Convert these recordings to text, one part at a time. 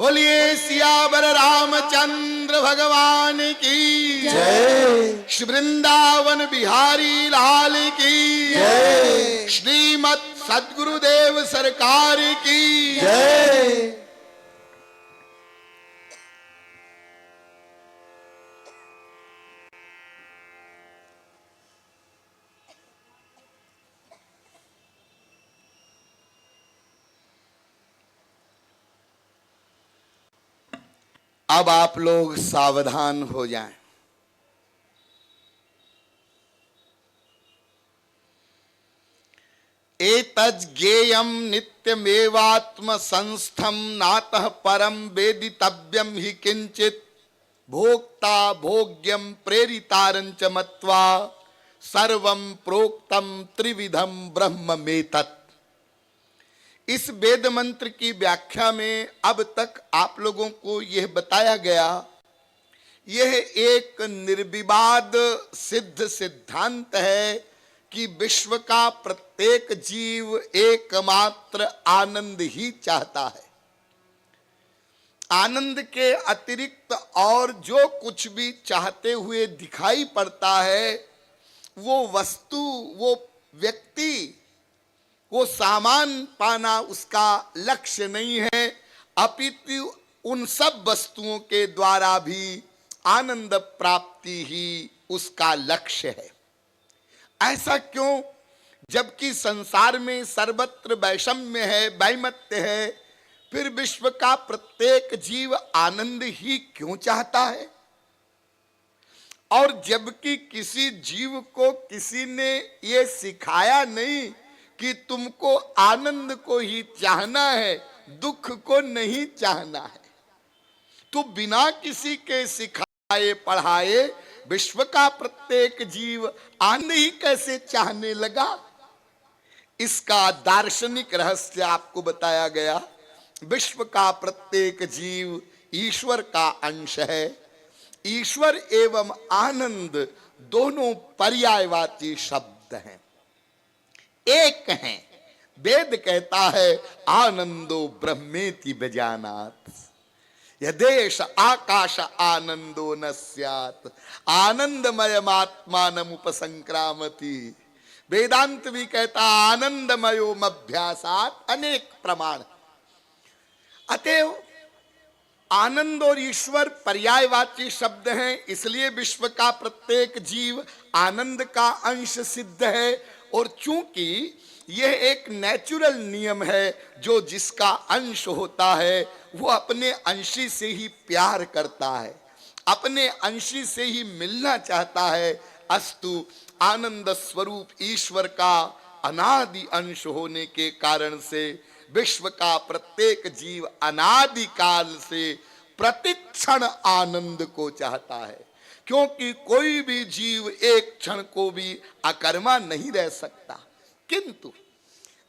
बोलिए सियावर रामचंद्र भगवान की जय। श्री वृंदावन बिहारी लाल की जय। श्रीमद सद्गुरुदेव सरकार की जय। अब आप लोग सावधान हो जाएं। एतज् ज्ञेयं नित्यमेवात्म संस्थम नातः परम वेदितव्यम हि किंचित भोक्ता भोग्यम प्रेरितारंच मत्वा सर्वं प्रोक्तम त्रिविधम ब्रह्ममेतत्। इस वेद मंत्र की व्याख्या में अब तक आप लोगों को यह बताया गया, यह एक निर्विवाद सिद्ध सिद्धांत है कि विश्व का प्रत्येक जीव एकमात्र आनंद ही चाहता है। आनंद के अतिरिक्त और जो कुछ भी चाहते हुए दिखाई पड़ता है, वो वस्तु, वो व्यक्ति, वो सामान पाना उसका लक्ष्य नहीं है, अपितु उन सब वस्तुओं के द्वारा भी आनंद प्राप्ति ही उसका लक्ष्य है। ऐसा क्यों? जबकि संसार में सर्वत्र वैषम्य है, वैमत्य है, फिर विश्व का प्रत्येक जीव आनंद ही क्यों चाहता है? और जबकि किसी जीव को किसी ने ये सिखाया नहीं कि तुमको आनंद को ही चाहना है, दुख को नहीं चाहना है, तो बिना किसी के सिखाए पढ़ाए विश्व का प्रत्येक जीव आनंद ही कैसे चाहने लगा? इसका दार्शनिक रहस्य आपको बताया गया। विश्व का प्रत्येक जीव ईश्वर का अंश है। ईश्वर एवं आनंद दोनों पर्यायवाची शब्द हैं, एक हैं। वेद कहता है आनंदो ब्रह्मेति व्यजानात्, यदेश आकाश आनंदो न स्यात् आनंदमयमात्मानम् उपसंक्रामति। वेदांत भी कहता आनंदमयोम अभ्यासात् अनेक प्रमाण। अतएव आनंद और ईश्वर पर्यायवाची शब्द हैं, इसलिए विश्व का प्रत्येक जीव आनंद का अंश सिद्ध है। और चूंकि यह एक नेचुरल नियम है, जो जिसका अंश होता है वो अपने अंशी से ही प्यार करता है, अपने अंशी से ही मिलना चाहता है। अस्तु आनंद स्वरूप ईश्वर का अनादि अंश होने के कारण से विश्व का प्रत्येक जीव अनादि काल से प्रतिक्षण आनंद को चाहता है, क्योंकि कोई भी जीव एक क्षण को भी अकर्मा नहीं रह सकता। किंतु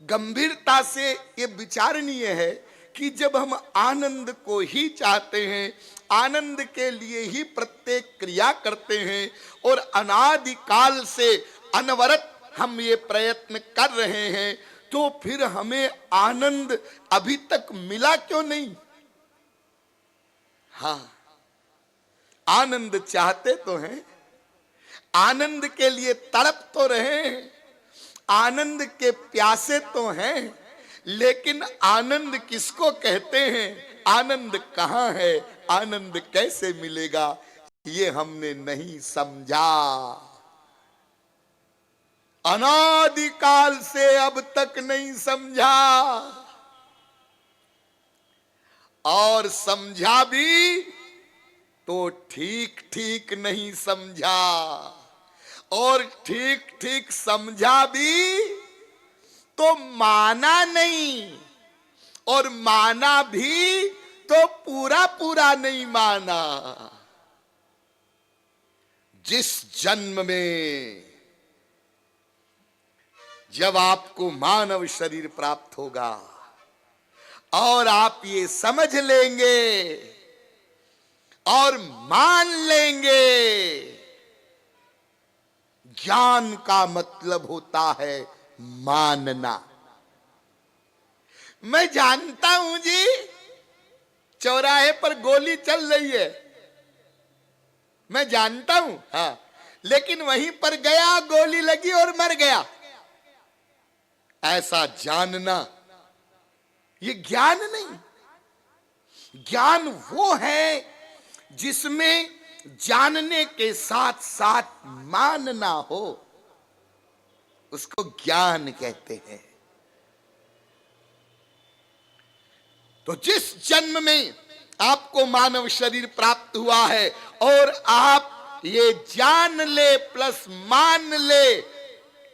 गंभीरता से ये विचारणीय है कि जब हम आनंद को ही चाहते हैं, आनंद के लिए ही प्रत्येक क्रिया करते हैं और अनादि काल से अनवरत हम ये प्रयत्न कर रहे हैं, तो फिर हमें आनंद अभी तक मिला क्यों नहीं? हाँ, आनंद चाहते तो हैं, आनंद के लिए तड़प तो रहे हैं, आनंद के प्यासे तो हैं, लेकिन आनंद किसको कहते हैं, आनंद कहाँ है, आनंद कैसे मिलेगा, ये हमने नहीं समझा। अनादिकाल से अब तक नहीं समझा, और समझा भी तो ठीक ठीक नहीं समझा, और ठीक ठीक समझा भी तो माना नहीं, और माना भी तो पूरा पूरा नहीं माना। जिस जन्म में जब आपको मानव शरीर प्राप्त होगा और आप ये समझ लेंगे और मान लेंगे, ज्ञान का मतलब होता है मानना। मैं जानता हूं जी, चौराहे पर गोली चल रही है, मैं जानता हूं, हाँ, लेकिन वहीं पर गया, गोली लगी और मर गया। ऐसा जानना ये ज्ञान नहीं। ज्ञान वो है जिसमें जानने के साथ साथ मानना हो, उसको ज्ञान कहते हैं। तो जिस जन्म में आपको मानव शरीर प्राप्त हुआ है और आप ये जान ले प्लस मान ले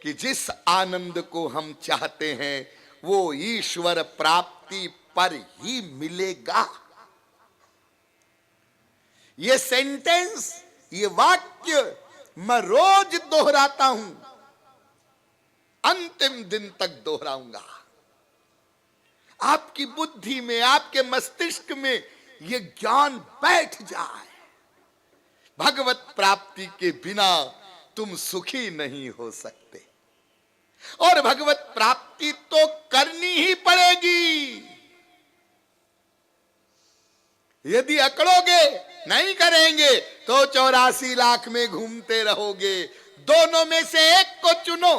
कि जिस आनंद को हम चाहते हैं वो ईश्वर प्राप्ति पर ही मिलेगा। ये सेंटेंस, ये वाक्य मैं रोज दोहराता हूं, अंतिम दिन तक दोहराऊंगा। आपकी बुद्धि में, आपके मस्तिष्क में ये ज्ञान बैठ जाए, भगवत प्राप्ति के बिना तुम सुखी नहीं हो सकते, और भगवत प्राप्ति तो करनी ही पड़ेगी। यदि अकड़ोगे, नहीं करेंगे, तो 84 लाख में घूमते रहोगे। दोनों में से एक को चुनो।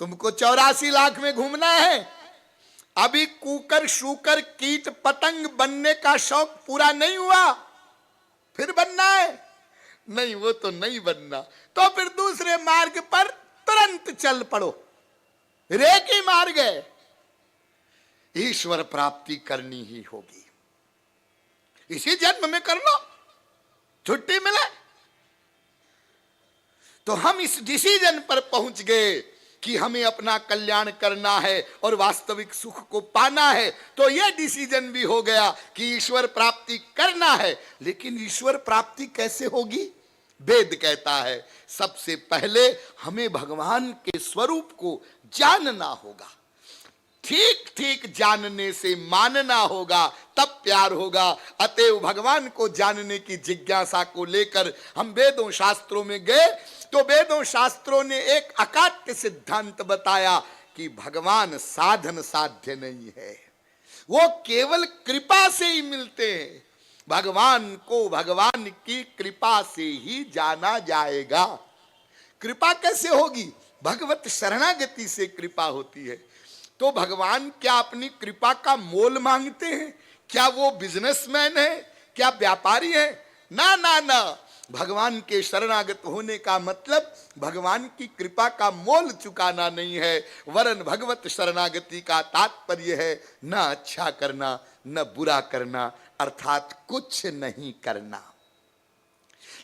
तुमको 84 लाख में घूमना है, अभी कुकर शूकर कीट पतंग बनने का शौक पूरा नहीं हुआ, फिर बनना है? नहीं, वो तो नहीं बनना। तो फिर दूसरे मार्ग पर तुरंत चल पड़ो, रेकी मार गए। ईश्वर प्राप्ति करनी ही होगी, इसी जन्म में कर लो, छुट्टी मिले। तो हम इस डिसीजन पर पहुंच गए कि हमें अपना कल्याण करना है और वास्तविक सुख को पाना है। तो यह डिसीजन भी हो गया कि ईश्वर प्राप्ति करना है। लेकिन ईश्वर प्राप्ति कैसे होगी? वेद कहता है सबसे पहले हमें भगवान के स्वरूप को जानना होगा। ठीक ठीक जानने से मानना होगा, तब प्यार होगा। अतएव भगवान को जानने की जिज्ञासा को लेकर हम वेदों शास्त्रों में गए, तो वेदों शास्त्रों ने एक अकाट्य सिद्धांत बताया कि भगवान साधन साध्य नहीं है, वो केवल कृपा से ही मिलते हैं। भगवान को भगवान की कृपा से ही जाना जाएगा। कृपा कैसे होगी? भगवत शरणागति से कृपा होती है। तो भगवान क्या अपनी कृपा का मोल मांगते हैं? क्या वो बिजनेसमैन है? क्या व्यापारी है? ना ना ना, भगवान के शरणागत होने का मतलब भगवान की कृपा का मोल चुकाना नहीं है, वरन भगवत शरणागति का तात्पर्य है न अच्छा करना न बुरा करना, अर्थात कुछ नहीं करना।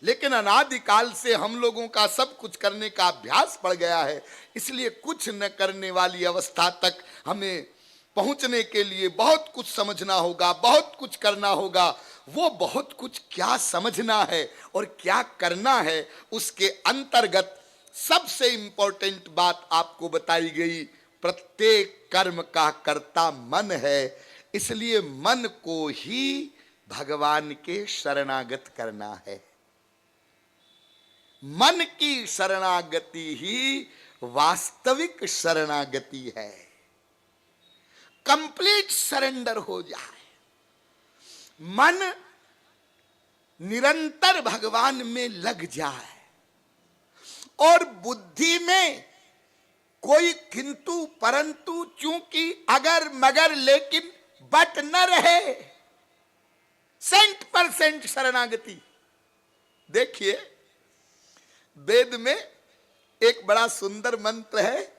लेकिन अनादिकाल से हम लोगों का सब कुछ करने का अभ्यास पड़ गया है, इसलिए कुछ न करने वाली अवस्था तक हमें पहुंचने के लिए बहुत कुछ समझना होगा, बहुत कुछ करना होगा। वो बहुत कुछ क्या समझना है और क्या करना है, उसके अंतर्गत सबसे इंपॉर्टेंट बात आपको बताई गई। प्रत्येक कर्म का कर्ता मन है, इसलिए मन को ही भगवान के शरणागत करना है। मन की शरणागति ही वास्तविक शरणागति है। कंप्लीट सरेंडर हो जाए, मन निरंतर भगवान में लग जाए और बुद्धि में कोई किंतु परंतु चूंकि अगर मगर लेकिन बट न रहे। 100% शरणागति। देखिए वेद में एक बड़ा सुंदर मंत्र है,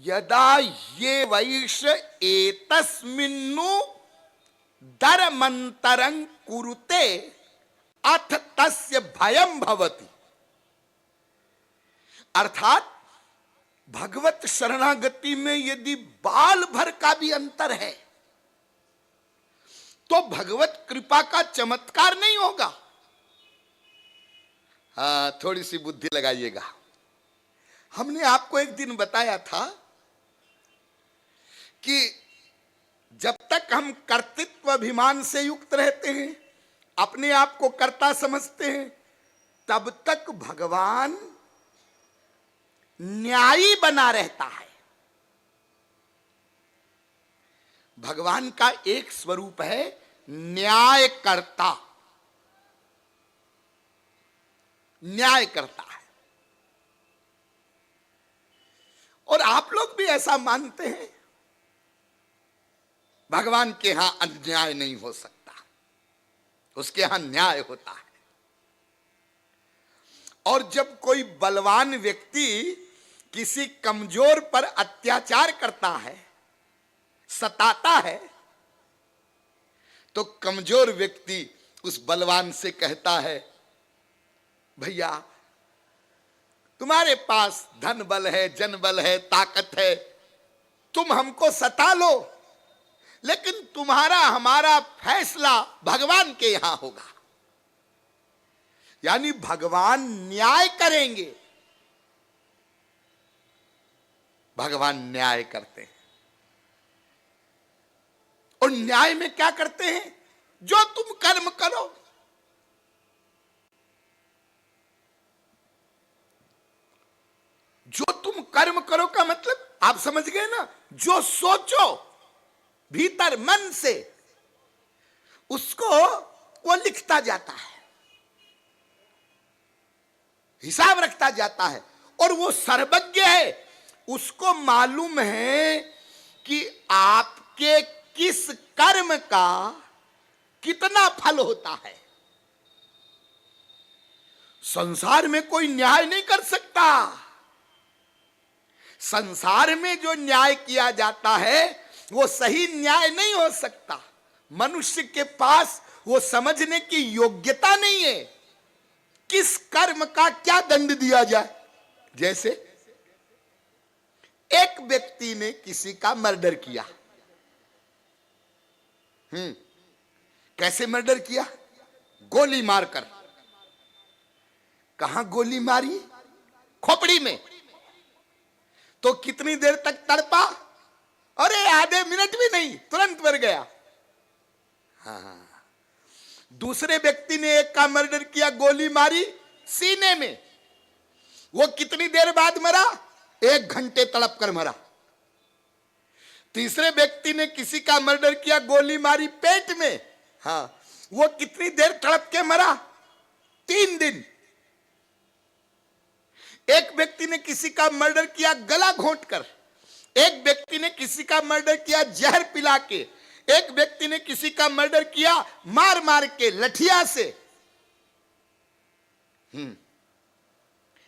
यदा ये वैश एतस्मिन्नु दरमंतरं कुरुते अथ तस्य भयं भवति। अर्थात भगवत शरणागति में यदि बाल भर का भी अंतर है तो भगवत कृपा का चमत्कार नहीं होगा। हाँ, थोड़ी सी बुद्धि लगाइएगा। हमने आपको एक दिन बताया था कि जब तक हम कर्तृत्व अभिमान से युक्त रहते हैं, अपने आप को कर्ता समझते हैं, तब तक भगवान न्यायी बना रहता है। भगवान का एक स्वरूप है न्यायकर्ता। न्याय करता है। और आप लोग भी ऐसा मानते हैं, भगवान के यहां अन्याय नहीं हो सकता, उसके यहां न्याय होता है। और जब कोई बलवान व्यक्ति किसी कमजोर पर अत्याचार करता है, सताता है, तो कमजोर व्यक्ति उस बलवान से कहता है, भैया तुम्हारे पास धन बल है, जन बल है, ताकत है, तुम हमको सता लो, लेकिन तुम्हारा हमारा फैसला भगवान के यहां होगा। यानी भगवान न्याय करेंगे। भगवान न्याय करते हैं। और न्याय में क्या करते हैं? जो तुम कर्म करो, जो तुम कर्म करो का मतलब आप समझ गए ना? जो सोचो भीतर मन से, उसको वो लिखता जाता है, हिसाब रखता जाता है। और वो सर्वज्ञ है, उसको मालूम है कि आपके किस कर्म का कितना फल होता है। संसार में कोई न्याय नहीं कर सकता। संसार में जो न्याय किया जाता है वो सही न्याय नहीं हो सकता। मनुष्य के पास वो समझने की योग्यता नहीं है किस कर्म का क्या दंड दिया जाए। जैसे एक व्यक्ति ने किसी का मर्डर किया। कैसे मर्डर किया? गोली मारकर। कहां गोली मारी? खोपड़ी में। तो कितनी देर तक तड़पा? अरे आधे मिनट भी नहीं, तुरंत मर गया। हाँ। दूसरे व्यक्ति ने एक का मर्डर किया, गोली मारी सीने में। वो कितनी देर बाद मरा? 1 घंटे तड़प कर मरा। तीसरे व्यक्ति ने किसी का मर्डर किया, गोली मारी पेट में। हाँ, वो कितनी देर तड़प के मरा? 3 दिन। एक व्यक्ति ने किसी का मर्डर किया गला घोंटकर, एक व्यक्ति ने किसी का मर्डर किया जहर पिला के, एक व्यक्ति ने किसी का मर्डर किया मार मार के लठिया से।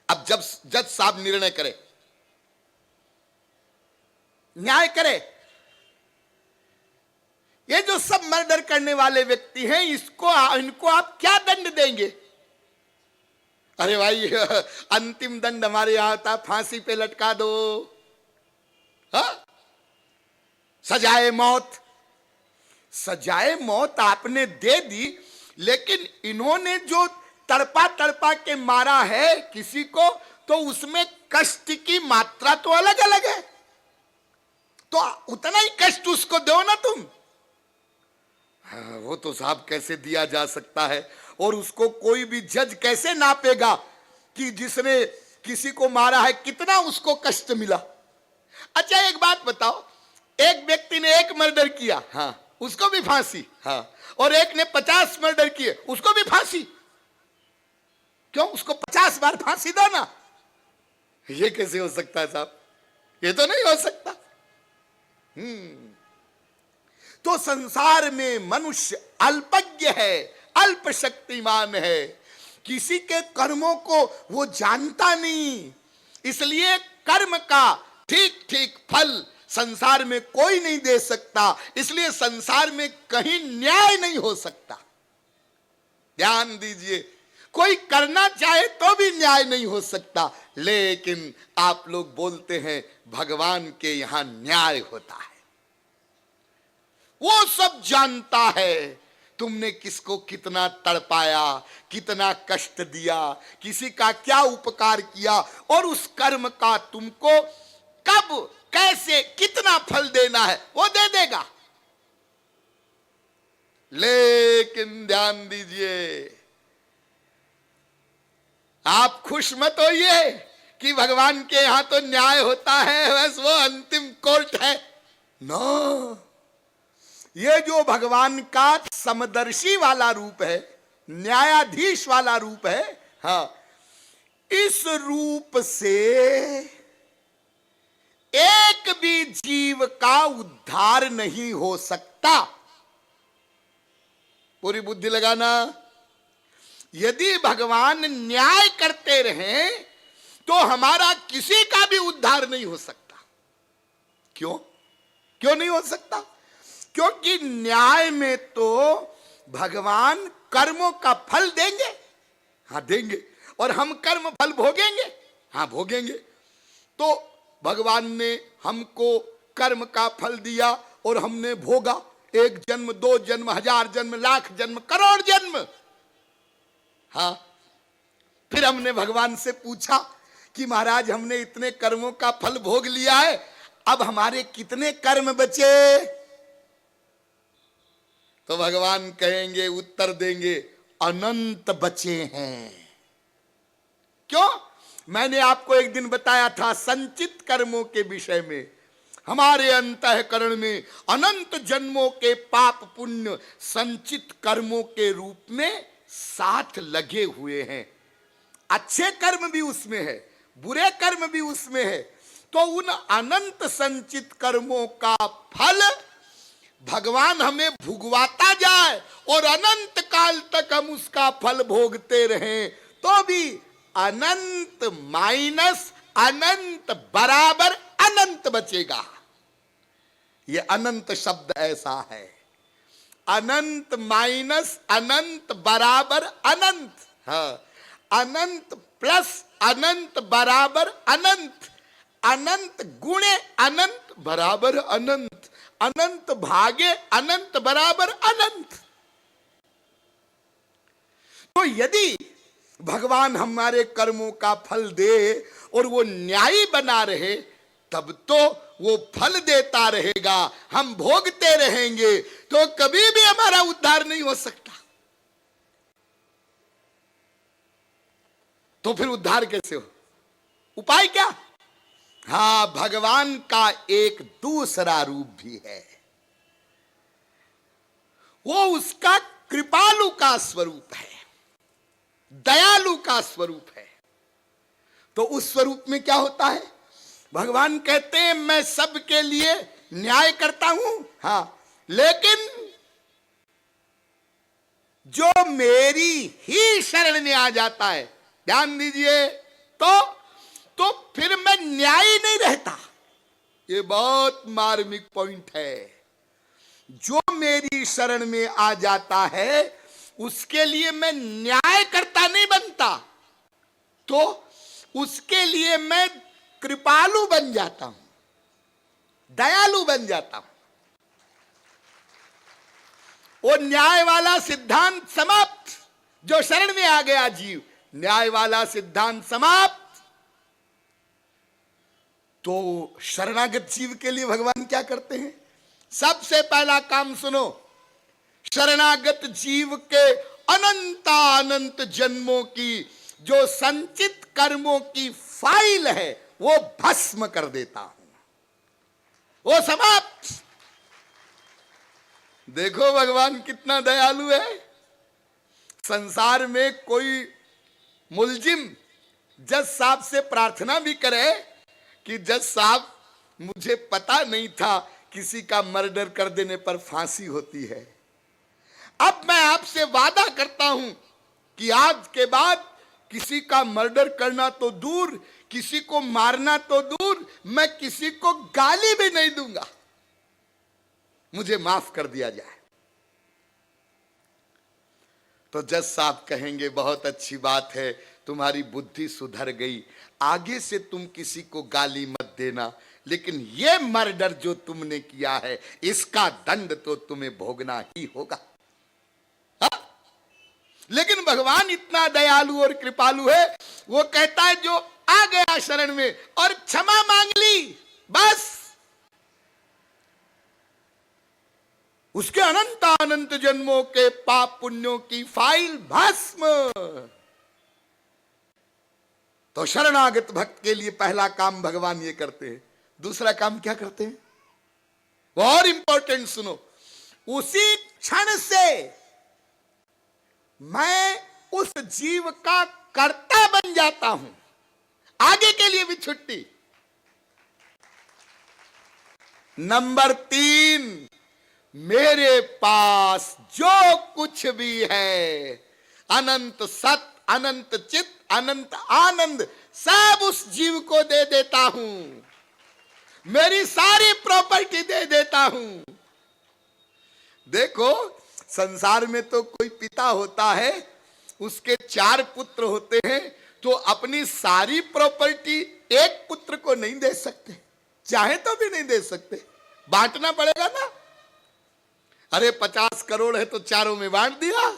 अब जब जज साहब निर्णय करे, न्याय करे, ये जो सब मर्डर करने वाले व्यक्ति हैं, इनको आप क्या दंड देंगे? अरे भाई, अंतिम दंड हमारे यहां था, फांसी पे लटका दो, हाँ? सजाए मौत। सजाए मौत आपने दे दी, लेकिन इन्होंने जो तड़पा तड़पा के मारा है किसी को, तो उसमें कष्ट की मात्रा तो अलग अलग है। तो उतना ही कष्ट उसको दो ना तुम। हाँ, वो तो साहब कैसे दिया जा सकता है? और उसको कोई भी जज कैसे नापेगा कि जिसने किसी को मारा है कितना उसको कष्ट मिला? अच्छा एक बात बताओ, एक व्यक्ति ने 1 मर्डर किया, हाँ, उसको भी फांसी, हाँ, और एक ने 50 मर्डर किए, उसको भी फांसी। क्यों? उसको 50 बार फांसी दो ना। ये कैसे हो सकता है साहब? ये तो नहीं हो सकता। तो संसार में मनुष्य अल्पज्ञ है, अल्प शक्तिमान है, किसी के कर्मों को वो जानता नहीं, इसलिए कर्म का ठीक ठीक फल संसार में कोई नहीं दे सकता। इसलिए संसार में कहीं न्याय नहीं हो सकता। ध्यान दीजिए, कोई करना चाहे तो भी न्याय नहीं हो सकता। लेकिन आप लोग बोलते हैं भगवान के यहां न्याय होता है। वो सब जानता है तुमने किसको कितना तड़पाया, कितना कष्ट दिया, किसी का क्या उपकार किया, और उस कर्म का तुमको कब, कैसे, कितना फल देना है वो दे देगा। लेकिन ध्यान दीजिए, आप खुश मत होइए कि भगवान के यहां तो न्याय होता है, बस वो अंतिम कोर्ट है। नो, ये जो भगवान का समदर्शी वाला रूप है, न्यायाधीश वाला रूप है, हाँ, इस रूप से एक भी जीव का उद्धार नहीं हो सकता। पूरी बुद्धि लगाना। यदि भगवान न्याय करते रहें तो हमारा किसी का भी उद्धार नहीं हो सकता। क्यों नहीं हो सकता? क्योंकि न्याय में तो भगवान कर्मों का फल देंगे, हाँ देंगे, और हम कर्म फल भोगेंगे, हाँ भोगेंगे। तो भगवान ने हमको कर्म का फल दिया और हमने भोगा, 1 जन्म, 2 जन्म, 1000 जन्म, लाख जन्म, करोड़ जन्म। हाँ, फिर हमने भगवान से पूछा कि महाराज हमने इतने कर्मों का फल भोग लिया है, अब हमारे कितने कर्म बचे? तो भगवान कहेंगे, उत्तर देंगे, अनंत बचे हैं। क्यों? मैंने आपको एक दिन बताया था संचित कर्मों के विषय में। हमारे अंतःकरण में अनंत जन्मों के पाप पुण्य संचित कर्मों के रूप में साथ लगे हुए हैं। अच्छे कर्म भी उसमें है, बुरे कर्म भी उसमें है। तो उन अनंत संचित कर्मों का फल भगवान हमें भुगवाता जाए और अनंत काल तक हम उसका फल भोगते रहें, तो भी अनंत माइनस अनंत बराबर अनंत बचेगा। ये अनंत शब्द ऐसा है, अनंत माइनस अनंत बराबर अनंत, हाँ, अनंत प्लस अनंत बराबर अनंत, अनंत गुणे अनंत बराबर अनंत, अनंत भागे अनंत बराबर अनंत। तो यदि भगवान हमारे कर्मों का फल दे और वो न्यायी बना रहे, तब तो वो फल देता रहेगा, हम भोगते रहेंगे, तो कभी भी हमारा उद्धार नहीं हो सकता। तो फिर उद्धार कैसे हो? उपाय क्या? हाँ, भगवान का एक दूसरा रूप भी है, वो उसका कृपालु का स्वरूप है, दयालु का स्वरूप है। तो उस स्वरूप में क्या होता है? भगवान कहते हैं मैं सबके लिए न्याय करता हूं, हाँ, लेकिन जो मेरी ही शरण में आ जाता है, ध्यान दीजिए, तो फिर मैं न्यायी नहीं रहता। ये बहुत मार्मिक पॉइंट है। जो मेरी शरण में आ जाता है उसके लिए मैं न्याय करता नहीं बनता, तो उसके लिए मैं कृपालु बन जाता हूं, दयालु बन जाता हूं। वो न्याय वाला सिद्धांत समाप्त। जो शरण में आ गया जीव, न्याय वाला सिद्धांत समाप्त। तो शरणागत जीव के लिए भगवान क्या करते हैं? सबसे पहला काम सुनो, शरणागत जीव के अनंत जन्मों की जो संचित कर्मों की फाइल है वो भस्म कर देता हूं, वो समाप्त। देखो भगवान कितना दयालु है। संसार में कोई मुलजिम जज साहब से प्रार्थना भी करे कि जज साहब मुझे पता नहीं था किसी का मर्डर कर देने पर फांसी होती है, अब मैं आपसे वादा करता हूं कि आज के बाद किसी का मर्डर करना तो दूर, किसी को मारना तो दूर, मैं किसी को गाली भी नहीं दूंगा, मुझे माफ कर दिया जाए। तो जज साहब कहेंगे बहुत अच्छी बात है, तुम्हारी बुद्धि सुधर गई, आगे से तुम किसी को गाली मत देना, लेकिन ये मर्डर जो तुमने किया है इसका दंड तो तुम्हें भोगना ही होगा। हा? लेकिन भगवान इतना दयालु और कृपालु है, वो कहता है जो आ गया शरण में और क्षमा मांग ली, बस उसके अनंत जन्मों के पाप पुण्यों की फाइल भस्म। तो शरणागत भक्त के लिए पहला काम भगवान ये करते हैं। दूसरा काम क्या करते हैं? वो और इंपॉर्टेंट सुनो, उसी क्षण से मैं उस जीव का कर्ता बन जाता हूं। आगे के लिए भी छुट्टी। नंबर 3, मेरे पास जो कुछ भी है, अनंत सत, अनंत चित, अनंत आनंद, सब उस जीव को दे देता हूं। मेरी सारी प्रॉपर्टी दे देता हूं। देखो, संसार में तो कोई पिता होता है, उसके 4 पुत्र होते हैं, तो अपनी सारी प्रॉपर्टी एक पुत्र को नहीं दे सकते, चाहे तो भी नहीं दे सकते, बांटना पड़ेगा ना। अरे 50 करोड़ है तो चारों में बांट दिया।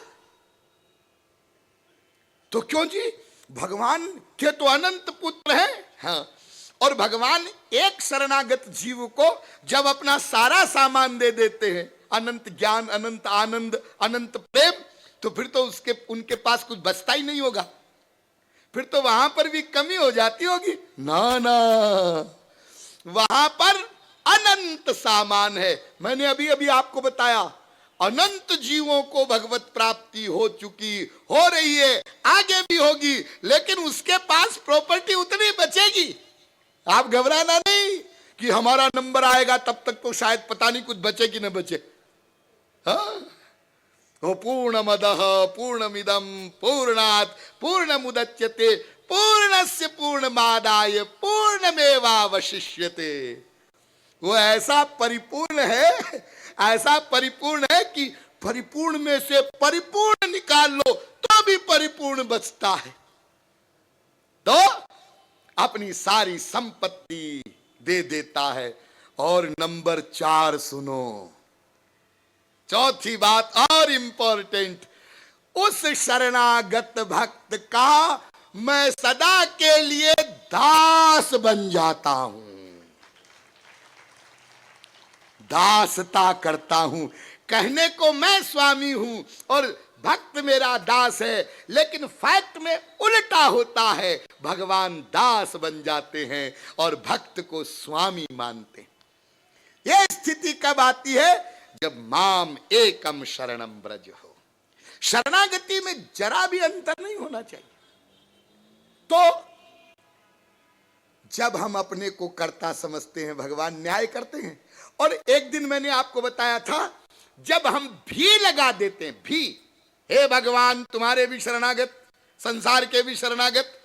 तो क्यों जी, भगवान के तो अनंत पुत्र हैं। हाँ, और भगवान एक शरणागत जीव को जब अपना सारा सामान दे देते हैं, अनंत ज्ञान, अनंत आनंद, अनंत प्रेम, तो फिर तो उनके पास कुछ बचता ही नहीं होगा। फिर तो वहां पर भी कमी हो जाती होगी ना। ना, वहां पर अनंत सामान है। मैंने अभी अभी आपको बताया, अनंत जीवों को भगवत प्राप्ति हो चुकी, हो रही है, आगे भी होगी, लेकिन उसके पास प्रॉपर्टी उतनी बचेगी। आप घबराना नहीं कि हमारा नंबर आएगा तब तक तो शायद पता नहीं कुछ बचे कि न बचे। हाँ, पूर्णमदः पूर्णमिदं पूर्णात् पूर्णमुदच्यते पूर्णस्य पूर्णमादाय पूर्णमेवावशिष्यते। वो ऐसा परिपूर्ण है, ऐसा परिपूर्ण है कि परिपूर्ण में से परिपूर्ण निकाल लो तो भी परिपूर्ण बचता है। तो अपनी सारी संपत्ति दे देता है। और नंबर 4 सुनो, चौथी बात और इंपॉर्टेंट, उस शरणागत भक्त का मैं सदा के लिए दास बन जाता हूं, दासता करता हूं। कहने को मैं स्वामी हूं और भक्त मेरा दास है, लेकिन फैक्ट में उल्टा होता है। भगवान दास बन जाते हैं और भक्त को स्वामी मानते हैं। यह स्थिति कब आती है? जब माम एकम शरणम ब्रज हो। शरणागति में जरा भी अंतर नहीं होना चाहिए। तो जब हम अपने को कर्ता समझते हैं, भगवान न्याय करते हैं। और एक दिन मैंने आपको बताया था, जब हम भी लगा देते हैं, भी, हे भगवान तुम्हारे भी शरणागत, संसार के भी शरणागत,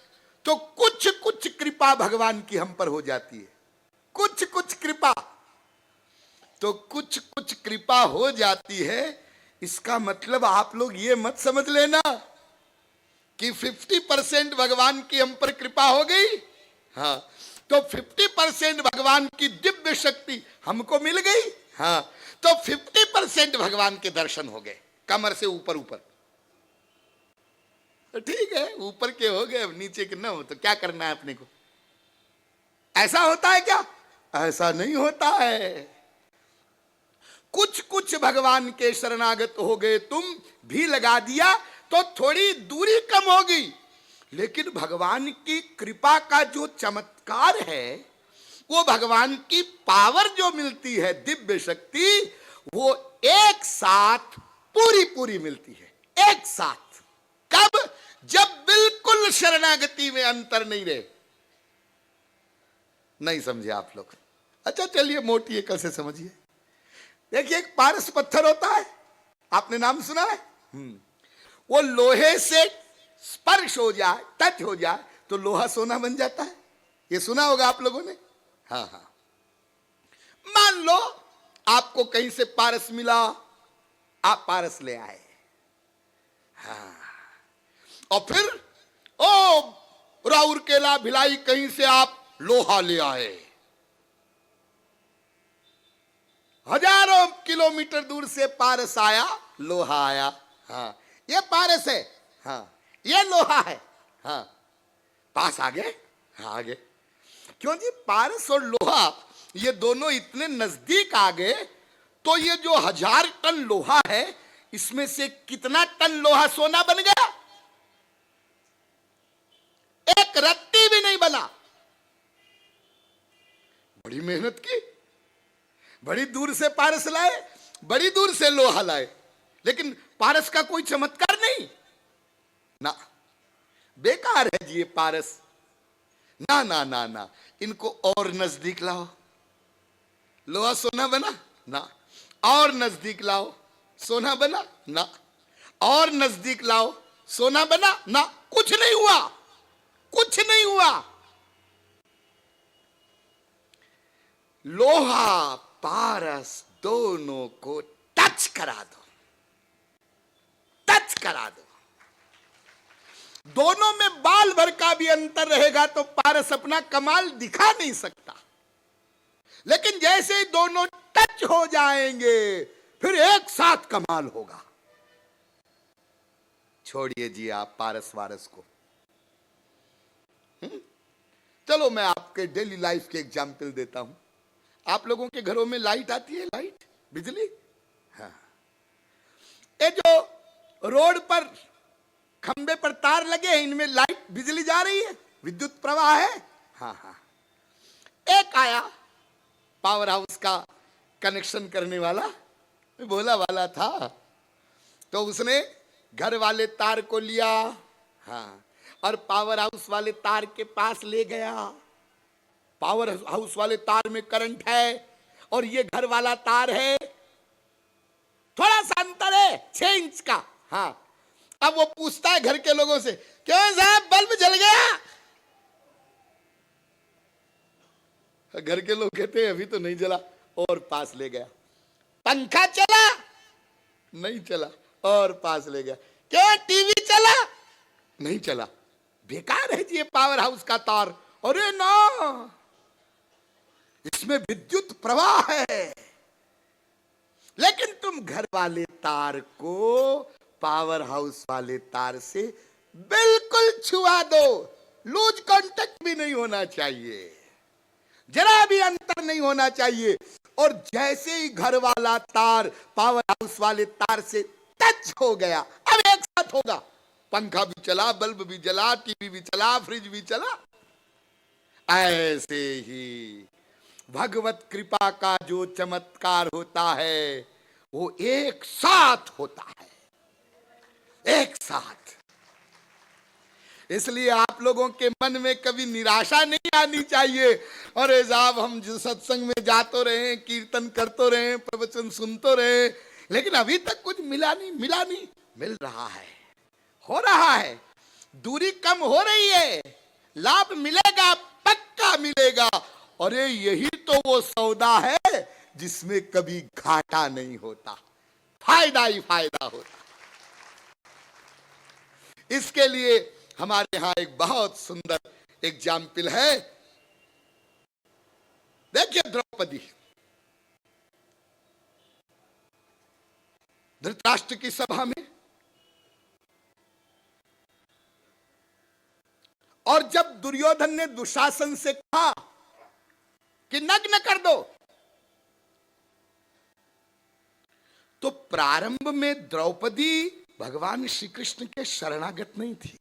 तो कुछ कुछ कृपा भगवान की हम पर हो जाती है। कुछ कुछ कृपा, तो कुछ कुछ कृपा हो जाती है। इसका मतलब आप लोग ये मत समझ लेना कि 50% भगवान की हम पर कृपा हो गई। हाँ, तो 50% भगवान की दिव्य शक्ति हमको मिल गई। हाँ, तो 50% भगवान के दर्शन हो गए, कमर से ऊपर ऊपर। तो ठीक है, ऊपर के हो गए, नीचे के ना हो तो क्या करना है अपने को? ऐसा होता है क्या? ऐसा नहीं होता है। कुछ कुछ भगवान के शरणागत हो गए, तुम भी लगा दिया तो थोड़ी दूरी कम होगी, लेकिन भगवान की कृपा का जो चमत्कार है, वो भगवान की पावर जो मिलती है, दिव्य शक्ति, वो एक साथ पूरी पूरी मिलती है। एक साथ। कब? जब बिल्कुल शरणागति में अंतर नहीं रहे। नहीं समझे आप लोग? अच्छा चलिए, मोटी एकल से समझिए। देखिए, एक पारस पत्थर होता है, आपने नाम सुना है? वो लोहे से स्पर्श हो जाए, टच हो जाए, तो लोहा सोना बन जाता है। ये सुना होगा आप लोगों ने। हाँ हाँ, मान लो आपको कहीं से पारस मिला, आप पारस ले आए। हाँ, और फिर ओ राउरकेला भिलाई कहीं से आप लोहा ले आए। हजारों किलोमीटर दूर से पारस आया, लोहा आया। हाँ, ये पारस है। हाँ, ये लोहा है। हाँ, पास आ गए। हाँ, आ गए। क्यों जी? पारस और लोहा ये दोनों इतने नजदीक आ गए, तो ये जो 1000 टन लोहा है, इसमें से कितना टन लोहा सोना बन गया? एक रत्ती भी नहीं बना। बड़ी मेहनत की, बड़ी दूर से पारस लाए, बड़ी दूर से लोहा लाए, लेकिन पारस का कोई चमत्कार नहीं ना, बेकार है जी ये पारस। ना ना ना ना, इनको और नजदीक लाओ, लोहा सोना बना ना, और नजदीक लाओ, सोना बना ना, और नजदीक लाओ, सोना बना ना, कुछ नहीं हुआ, कुछ नहीं हुआ। लोहा पारस दोनों को टच करा दो, टच करा दो, दोनों में बाल भर का भी अंतर रहेगा तो पारस अपना कमाल दिखा नहीं सकता, लेकिन जैसे ही दोनों टच हो जाएंगे फिर एक साथ कमाल होगा। छोड़िए जी आप पारस वारस को। चलो मैं आपके डेली लाइफ के एग्जाम्पल देता हूं। आप लोगों के घरों में लाइट आती है, लाइट, बिजली, हाँ, ये जो रोड पर खंबे पर तार लगे हैं इनमें लाइट बिजली जा रही है, विद्युत प्रवाह है, हाँ हाँ। एक आया पावर हाउस का कनेक्शन करने वाला, भोला वाला था, तो उसने घर वाले तार को लिया, हाँ, और पावर हाउस वाले तार के पास ले गया। पावर हाउस वाले तार में करंट है और ये घर वाला तार है, थोड़ा सा अंतर है 6 इंच का, हाँ। अब वो पूछता है घर के लोगों से, क्यों साहब बल्ब जल गया? घर के लोग कहते हैं अभी तो नहीं जला, और पास ले गया। पंखा चला? नहीं चला, और पास ले गया। क्यों टीवी चला? नहीं चला। बेकार है जी ये पावर हाउस का तार। अरे ना, इसमें विद्युत प्रवाह है, लेकिन तुम घर वाले तार को पावर हाउस वाले तार से बिल्कुल छुआ दो, लूज कांटेक्ट भी नहीं होना चाहिए, जरा भी अंतर नहीं होना चाहिए, और जैसे ही घर वाला तार पावर हाउस वाले तार से टच हो गया, अब एक साथ होगा, पंखा भी चला, बल्ब भी जला, टीवी भी चला, फ्रिज भी चला। ऐसे ही भगवत कृपा का जो चमत्कार होता है वो एक साथ होता है, एक साथ। इसलिए आप लोगों के मन में कभी निराशा नहीं आनी चाहिए। अरे साहब हम जो सत्संग में जाते रहे, कीर्तन करते रहे, प्रवचन सुनते रहे, लेकिन अभी तक कुछ मिला नहीं, मिला नहीं। मिल रहा है, हो रहा है, दूरी कम हो रही है, लाभ मिलेगा, पक्का मिलेगा। अरे यही तो वो सौदा है जिसमें कभी घाटा नहीं होता, फायदा ही फायदा होता। इसके लिए हमारे यहां एक बहुत सुंदर एग्जाम्पल है। देखिए द्रौपदी, धृतराष्ट्र की सभा में, और जब दुर्योधन ने दुशासन से कहा कि नग्न कर दो, तो प्रारंभ में द्रौपदी भगवान श्री कृष्ण के शरणागत नहीं थी।